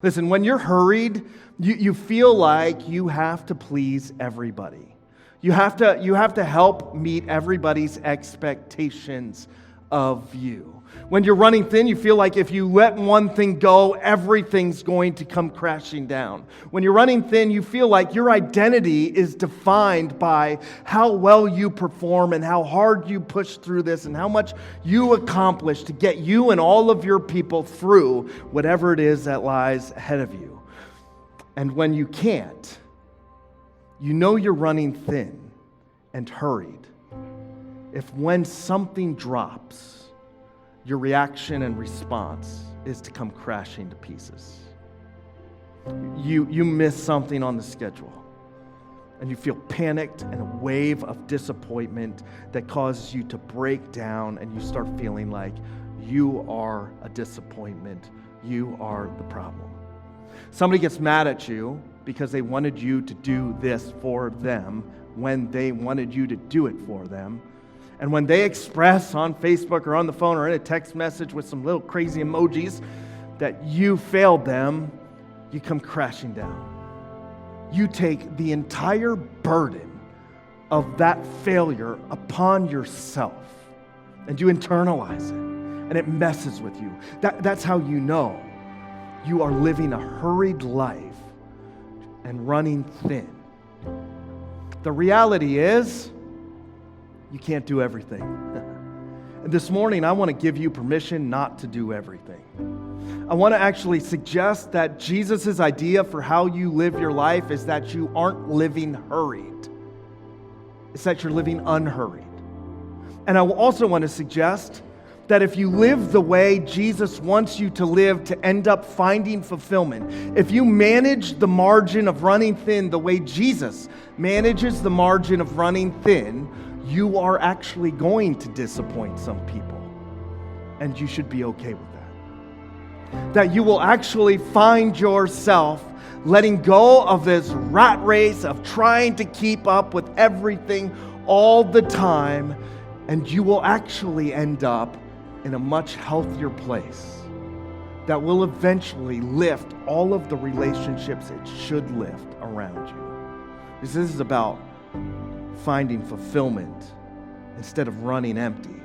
Listen, when you're hurried, you feel like you have to please everybody. You have to help meet everybody's expectations of you. When you're running thin, you feel like if you let one thing go, everything's going to come crashing down. When you're running thin, you feel like your identity is defined by how well you perform and how hard you push through this and how much you accomplish to get you and all of your people through whatever it is that lies ahead of you. And when you can't, you know you're running thin and hurried if when something drops, your reaction and response is to come crashing to pieces. You miss something on the schedule, and you feel panicked and a wave of disappointment that causes you to break down, and you start feeling like you are a disappointment. You are the problem. Somebody gets mad at you because they wanted you to do this for them when they wanted you to do it for them. And when they express on Facebook or on the phone or in a text message with some little crazy emojis that you failed them, you come crashing down. You take the entire burden of that failure upon yourself and you internalize it, and it messes with you. That's how you know you are living a hurried life and running thin. The reality is, you can't do everything. And this morning, I want to give you permission not to do everything. I want to actually suggest that Jesus' idea for how you live your life is that you aren't living hurried. It's that you're living unhurried. And I also want to suggest that if you live the way Jesus wants you to live to end up finding fulfillment, if you manage the margin of running thin the way Jesus manages the margin of running thin, you are actually going to disappoint some people, and you should be okay with that. That you will actually find yourself letting go of this rat race of trying to keep up with everything all the time, and you will actually end up in a much healthier place that will eventually lift all of the relationships it should lift around you. Because this is about finding fulfillment instead of running empty.